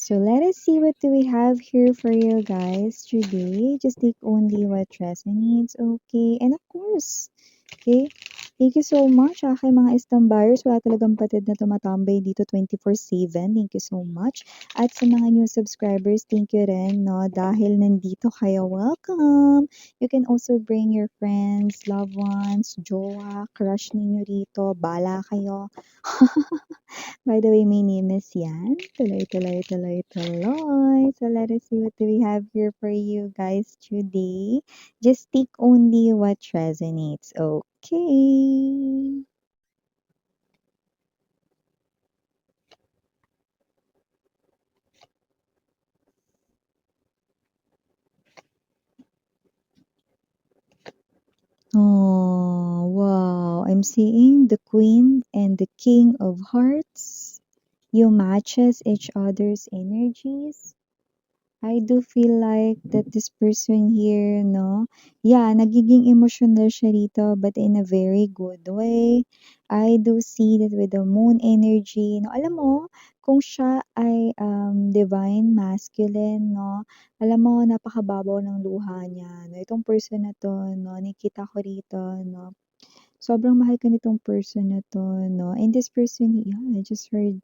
So let us see what do we have here for you guys today. Just take only what resonates, okay? And of course, okay? Thank you so much aking mga STEM buyers. Wala talagang patid na tumatambay dito 24/7. Thank you so much. At sa mga new subscribers, thank you rin, no? Dahil nandito kayo, welcome! You can also bring your friends, loved ones, jowa, crush ninyo rito. Bala kayo. By the way, my name is Yan. Tuloy, tuloy, tuloy, tuloy. So let us see what do we have here for you guys today. Just take only what resonates. Okay. Oh, wow. I'm seeing the Queen and the King of Hearts. You matches each other's energies. I do feel like that this person here, no? Yeah, nagiging emotional siya rito, but in a very good way. I do see that with the moon energy, no? Alam mo, kung siya ay divine masculine, no? Alam mo, napakababaw ng luha niya, no? Itong person na to, no? Nakita ko rito, no? Sobrang mahal ka nitong person na to, no? And this person, yeah, I just heard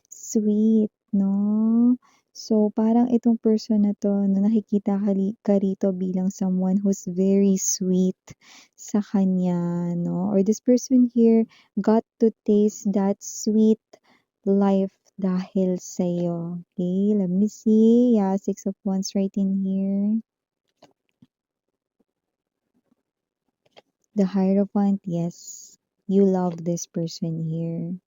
sweet, no? So, parang itong person na to, no, nakikita ka rito bilang someone who's very sweet sa kanya, no? Or this person here got to taste that sweet life dahil sa'yo. Okay, let me see. Yeah, Six of Wands right in here. The Hierophant, yes. You love this person here.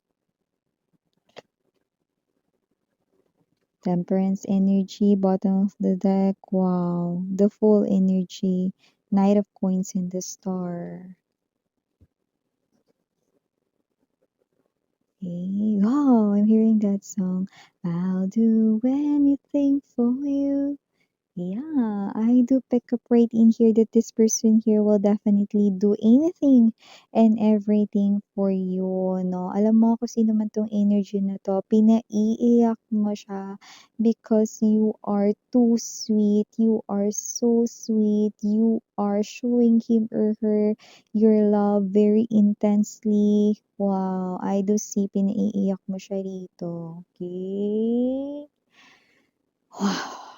Temperance energy, bottom of the deck. Wow. The full energy. Knight of Coins and the Star. Okay. Wow, I'm hearing that song. I'll do anything for you. Yeah, I do pick up right in here that this person here will definitely do anything and everything for you, no? Alam mo kung sino man tong energy na to, pinaiiyak mo siya because you are too sweet, you are so sweet, you are showing him or her your love very intensely. Wow, I do see pinaiiyak mo siya rito. Okay? Wow.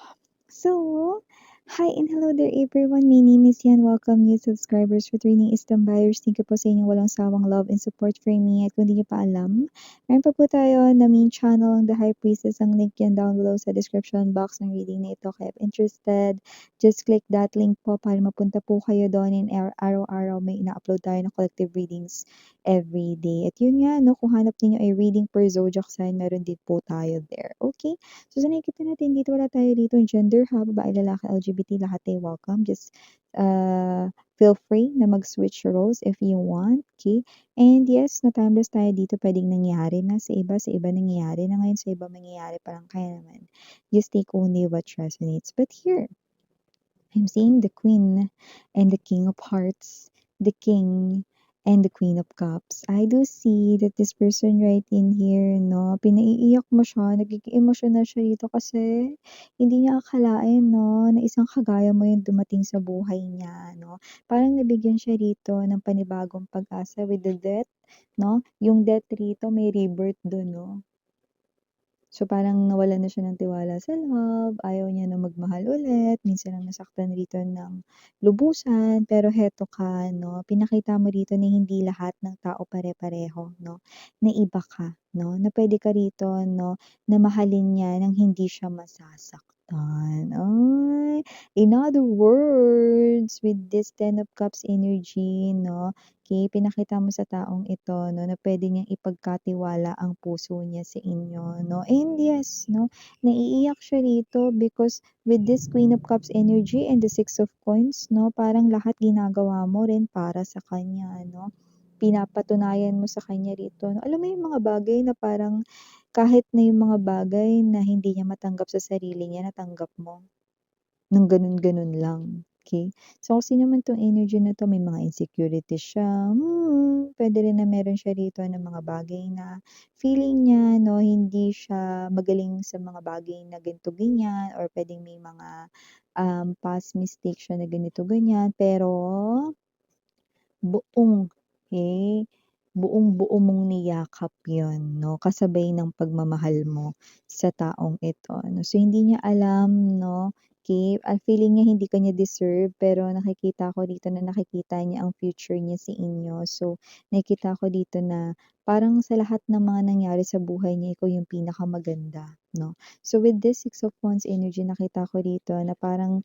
So, hi and hello there everyone. My name is Yan. Welcome new subscribers, returning Istam buyers. Thank you po sa inyong walang sawang love and support for me. At kung di nyo pa alam, meron pa po tayo na main channel ng The High Priestess. Ang link yan down below sa description box ng reading na ito. Kaya if interested, just click that link po para mapunta po kayo doon and araw-araw may ina-upload tayo ng collective readings every day. At yun nga, no, kung hanap niyo ay reading per zodiac sign, meron din po tayo there. Okay? So, sa nakikita natin dito, wala tayo dito gender ha, babae, lalaki, LGBT, lahat ay welcome. Just feel free na mag-switch roles if you want, okay? And yes, na timeless tayo dito, pwedeng nangyari na sa iba nangyayari na ngayon, sa iba mangyayari pa lang, kaya naman. Just take only what resonates. But here, I'm seeing the Queen and the King of Hearts, the King and the Queen of Cups. I do see that this person right in here, no, pinaiiyak mo siya, nagiging emotional siya dito kasi hindi niya akalain, no, na isang kagaya mo yung dumating sa buhay niya, no. Parang nabigyan siya rito ng panibagong pag-asa with the death, no. Yung death rito may rebirth dun, no. So, parang nawalan na siya ng tiwala sa love, ayaw niya na magmahal ulit, minsan lang nasaktan rito ng lubusan, pero heto ka, no, pinakita mo rito na hindi lahat ng tao pare-pareho, no, na iba ka, no, na pwede ka rito, no, na mahalin niya nang hindi siya masasaktan. Ay, in other words, with this Ten of Cups energy, no, okay, pinakita mo sa taong ito, no, na pwede niyang ipagkatiwala ang puso niya sa inyo, no. And yes, no, naiiyak siya rito because with this Queen of Cups energy and the Six of Coins, no, parang lahat ginagawa mo rin para sa kanya, no. Pinapatunayan mo sa kanya rito, no. Alam mo yung mga bagay na parang kahit na yung mga bagay na hindi niya matanggap sa sarili niya, natanggap mo. Ng ganun-ganun lang, okay. So, kung sino man 'tong energy na 'to, may mga insecurities siya, puwede rin na meron siya rito ng mga bagay na feeling niya 'no, hindi siya magaling sa mga bagay na ganito, ganyan or puwedeng may mga, past mistake siya na ganito, ganyan. Pero buong, okey, buong-buo mong niyakap 'yun 'no, kasabay ng pagmamahal mo sa taong ito 'no. So, hindi niya alam 'no, okey, feeling niya hindi ka niya deserve pero nakikita ko dito na nakikita niya ang future niya sa inyo. So, nakikita ko dito na parang sa lahat ng mga nangyari sa buhay niya ikaw yung pinakamaganda 'no. So, with this Six of Wands energy nakita ko dito na parang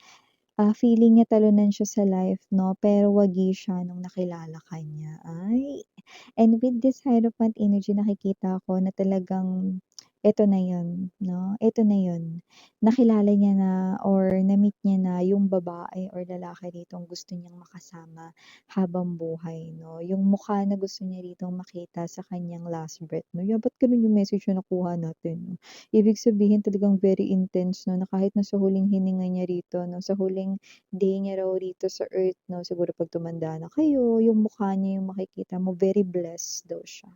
feeling niya talunan siya sa life 'no, pero wagi siya nung nakilala ka niya. Ay, and with this Hierophant energy nakikita ko na talagang eto na yun 'no, eto na yun. Nakilala niya na or na-meet niya na yung babae or lalaki ditong gusto niyang makasama habang buhay 'no. Yung mukha na gusto niya ritong makita sa kanyang last breath 'no. Yeah, ba't ganun yung message na nakuha natin 'no. Ibig sabihin talagang very intense 'no, na kahit na sa huling hininga niya rito 'no, sa huling day niya raw rito sa earth 'no, siguro 'pag tumanda na kayo, yung mukha niya yung makikita mo, very blessed daw siya.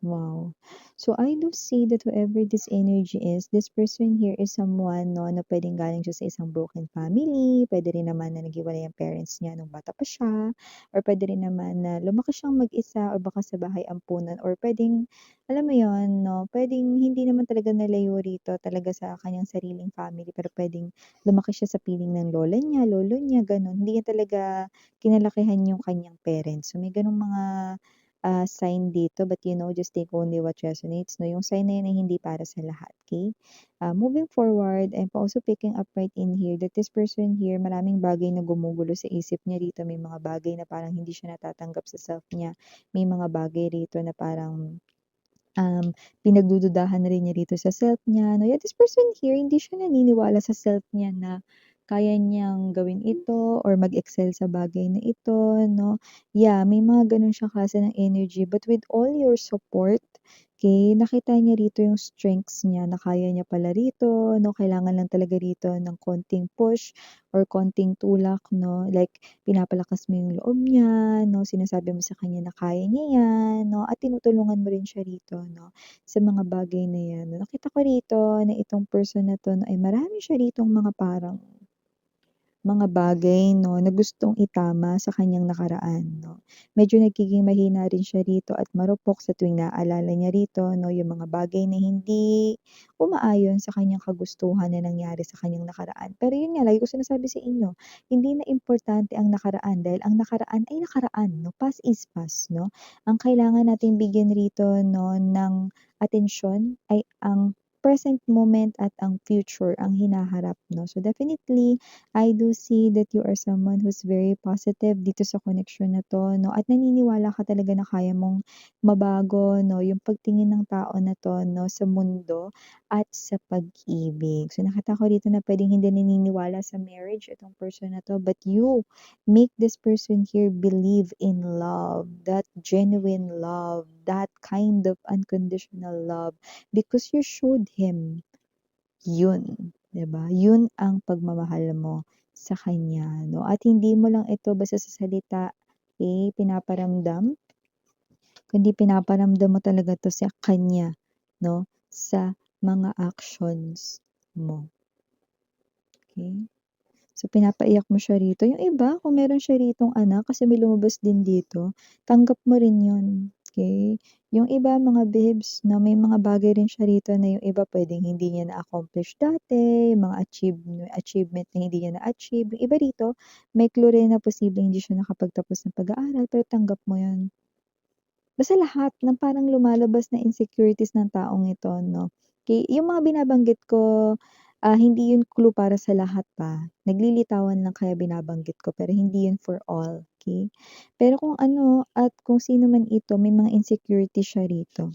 Wow. So, I do see that whoever this energy is, this person here is someone 'no, na puwedeng galing siya sa isang broken family, puwede rin naman na naghiwalay ang parents niya nung bata pa siya, or puwede rin naman na lumaki siyang mag-isa or baka sa bahay ampunan or puwedeng, alam mo 'yun 'no, puwedeng hindi naman talaga nalayo rito talaga sa kanyang sariling family, pero puwedeng lumaki siya sa piling ng lola niya, lolo niya, gano'n. Hindi niya talaga kinalakihan yung kanyang parents. So, may gano'ng mga sign dito but just take only what resonates 'no, yung sign na yun ay hindi para sa lahat, okey? Moving forward, I'm also picking up right in here that this person here maraming bagay na gumugulo sa isip niya rito, may mga bagay na parang hindi siya natatanggap sa self niya, may mga bagay rito na parang pinagdududahan na rin niya dito sa self niya 'no. Yeah, this person here hindi siya naniniwala sa self niya na kaya niyang gawin ito or mag-excel sa bagay na ito 'no. Yeah, may mga gano'n siyang klase ng energy but with all your support, okey, nakita niya rito yung strengths niya na kaya niya pala rito 'no. Kailangan lang talaga rito ng konting push or konting tulak 'no, like pinapalakas mo yung loob niya 'no, sinasabi mo sa kanya na kaya niya 'yan 'no, at tinutulungan mo rin siya rito 'no, sa mga bagay na 'yan 'no. Nakita ko rito na itong person na 'to 'no, ay marami siya ritong mga parang mga bagay 'no, na gustong itama sa kanyang nakaraan 'no. Medyo nagiging mahina rin siya rito at marupok sa tuwing naalala niya rito 'no, yung mga bagay na hindi umaayon sa kanyang kagustuhan na nangyari sa kanyang nakaraan. Pero yun nga, lagi ko sinasabi sa inyo, hindi na importante ang nakaraan dahil ang nakaraan ay nakaraan 'no, past is past 'no. Ang kailangan nating bigyan rito 'no ng atensyon ay ang present moment at ang future, ang hinaharap 'no. So definitely I do see that you are someone who's very positive dito sa connection na 'to 'no, at naniniwala ka talaga na kaya mong mabago 'no, yung pagtingin ng tao na 'to 'no, sa mundo at sa pag-ibig. So nakita ko dito na puwedeng hindi naniniwala sa marriage itong person na 'to, but you make this person here believe in love, that genuine love, that kind of unconditional love because you showed him yun, 'di ba? Yun ang pagmamahal mo sa kanya 'no, at hindi mo lang ito basta sa salita, pinaparamdam, kundi pinaparamdam mo talaga 'to sa kanya 'no, sa mga actions mo, okey? So, pinapaiyak mo siya rito. Yung iba kung meron siya ritong anak kasi may lumabas din dito, tanggap mo rin yun, okey? Yung iba mga babes na may mga bagay rin siya rito na yung iba puwedeng hindi niya na-accomplish dati, yung mga achievement na hindi niya na-achieve. Yung iba rito, may clue rin na posibleng hindi siya nakapagtapos ng pag-aaral pero tanggap mo yun. Basta lahat ng parang lumalabas na insecurities ng taong ito 'no, yung mga binabanggit ko, hindi yun clue para sa lahat naglilitawan lang kaya binabanggit ko pero hindi yun for all, okey? Pero kung ano at kung sino man ito may mga insecurities siya rito,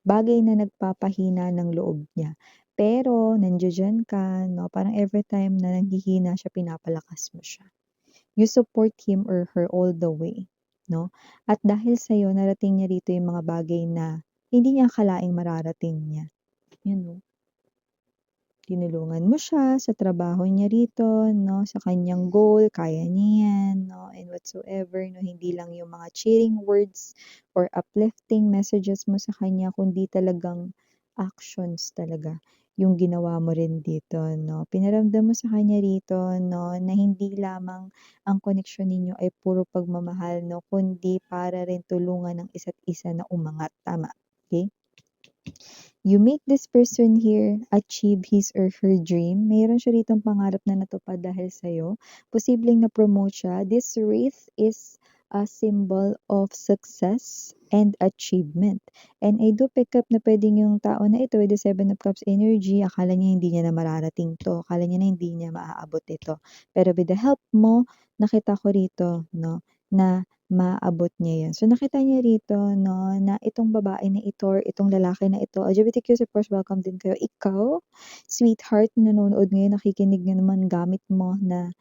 bagay na nagpapahina ng loob niya. Pero nandiya-diyan ka 'no, parang everytime na nanghihina siya pinapalakas mo siya. You support him or her all the way 'no, at dahil sa'yo narating niya rito yung mga bagay na hindi niya akalaing mararating niya, yun 'no. tinulungan mo siya sa trabaho niya rito 'no, sa kanyang goal, kaya niya 'yan 'no, and whatsoever 'no, hindi lang yung mga cheering words or uplifting messages mo sa kanya kundi talagang actions talaga yung ginawa mo rin dito 'no. Pinaramdam mo sa kanya rito 'no, na hindi lamang ang koneksyon ninyo ay puro pagmamahal 'no, kundi para rin tulungan ang isa't isa na umangat, tama? Okey? You make this person here achieve his or her dream. Mayroon siya ritong pangarap na natupad dahil sa'yo. Posibleng na-promote siya. This wreath is a symbol of success and achievement. And I do pick up na pwedeng yung tao na ito with the Seven of Cups energy, akala niya hindi niya na mararating to. Akala niya na hindi niya maaabot ito. Pero with the help mo, nakita ko rito, no, na maaabot niya 'yan. So, nakita niya rito 'no, na itong babae na ito or itong lalaki na ito, LGBTQ supporters, welcome din kayo. Ikaw, sweetheart na nanonood ngayon, nakikinig nga naman gamit mo na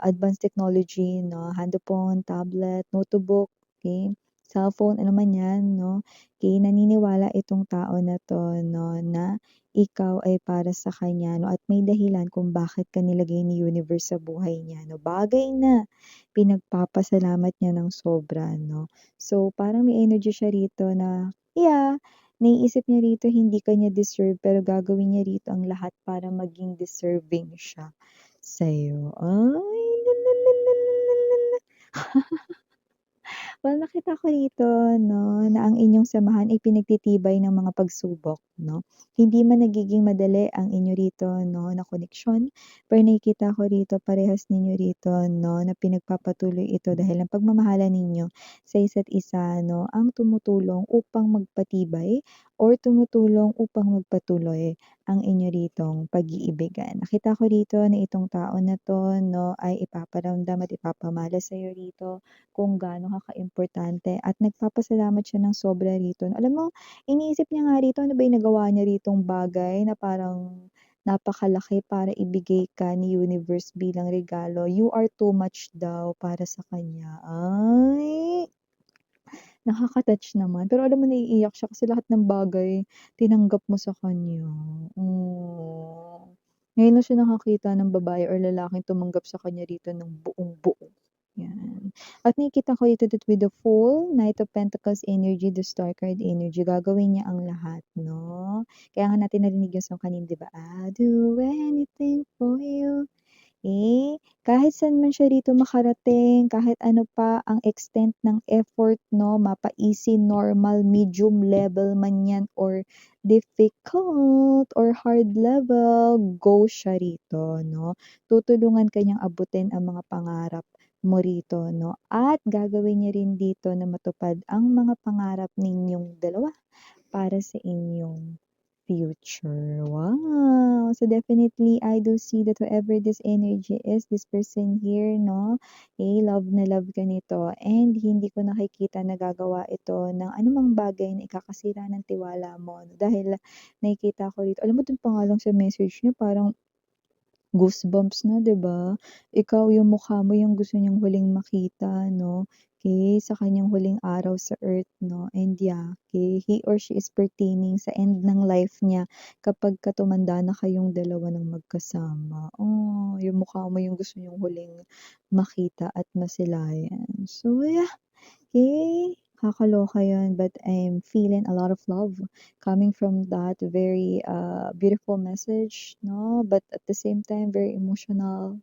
advanced technology 'no, handophone, tablet, notebook, okey, cellphone, ano man 'yan 'no. Okey, naniniwala itong tao na 'to 'no, na ikaw ay para sa kanya 'no, at may dahilan kung bakit ka nilagay ni universe sa buhay niya 'no. Bagay na pinagpapasalamat niya ng sobra 'no. So, parang may energy siya rito na, yeah, naiisip niya rito hindi ka niya deserve pero gagawin niya rito ang lahat para maging deserving siya sa'yo. Ay, la la la la la la la la. Well, nakita ko rito 'no, na ang inyong samahan ay pinagtitibay ng mga pagsubok 'no. Hindi man nagiging madali ang inyo rito 'no, na koneksyon, pero nakikita ko rito parehas ninyo rito 'no, na pinagpapatuloy ito dahil ang pagmamahalan ninyo sa isa't isa 'no, ang tumutulong upang magpatibay or tumutulong upang magpatuloy ang inyo ritong pag-iibigan. Nakita ko rito na itong tao na 'to 'no, ay ipaparamdam at ipapamana sa'yo rito kung gaano ka kaimportante at nagpapasalamat siya ng sobra rito. Alam mo, iniisip niya nga rito, ano ba yung nagawa niya ritong bagay na parang napakalaki para ibigay ka ni universe bilang regalo. You are too much daw para sa kanya. Ay, nakaka-touch naman. Pero alam mo naiiyak siya kasi lahat ng bagay tinanggap mo sa kanya. Oh. Ngayon lang siya nakakita ng babae or lalaking tumanggap sa kanya rito ng buong-buo. Yan. At nakikita ko dito that with the full Knight of Pentacles energy, the Star card energy, gagawin niya ang lahat, 'no? Kaya nga natin narinig yung song kanina, 'di ba? I'll do anything for you. Kahit saan man siya rito makarating, kahit ano pa ang extent ng effort 'no, mapa-easy, normal, medium level man 'yan or difficult or hard level, go siya rito 'no. Tutulungan ka niyang abutin ang mga pangarap mo rito 'no, at gagawin niya rin dito na matupad ang mga pangarap ninyong dalawa para sa inyong future. Wow! So definitely, I do see that whoever this energy is, this person here, no? Love na love ka nito. And hindi ko nakikita na gagawa ito ng anumang bagay na ikakasira ng tiwala mo. No? Dahil nakikita ko rito, alam mo dun pa nga lang sa message niya, parang goosebumps na, 'di ba? Ikaw yung mukha mo yung gusto niyang huling makita 'no, okey, sa kanyang huling araw sa earth 'no, and yeah, okey, he or she is pertaining sa end ng life niya kapagka tumanda na kayong dalawa ng magkasama. Oh, yung mukha mo yung gusto niyang huling makita at masilayan. So yeah. Okay, kakaloka yun, but I'm feeling a lot of love coming from that very beautiful message, no? But at the same time, very emotional.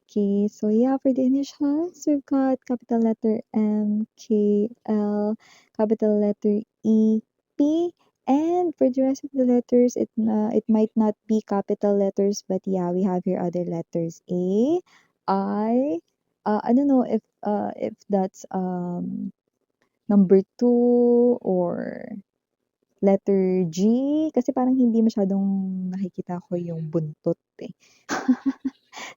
Okay, so yeah, for the initials, we've got capital letter M, K, L, capital letter E, P, and for the rest of the letters, it might not be capital letters, but yeah, we have here other letters A, I. I don't know if that's number 2 or letter G, kasi parang hindi masyadong nakikita ko yung buntot, eh.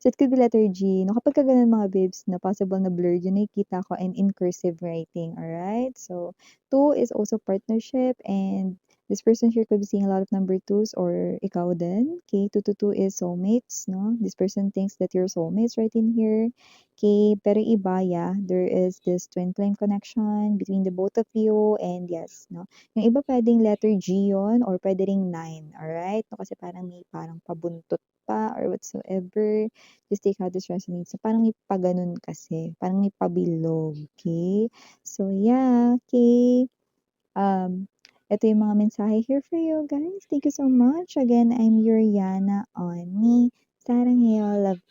So, it could be letter G 'no, kapagka gano'n mga babes na possible na blurred yung nakikita ko and in cursive writing, alright? So, 2 is also partnership and This person here could be seeing a lot of number twos or ikaw din. Okay, 222 is soulmates, no? This person thinks that you're soulmates right in here. Okay, pero iba, yeah, there is this twin flame connection between the both of you and yes, no? Yung iba pwedeng letter G yon or pwede ring 9, alright? No, kasi parang may parang pabuntot pa or whatsoever. Just take how this resonates. So, parang may paganon kasi. Parang may pabilog, okay? So, yeah, okay. Ito yung mga mensahe here for you guys. Thank you so much. Again, I'm your Yana Oni. Sarang Love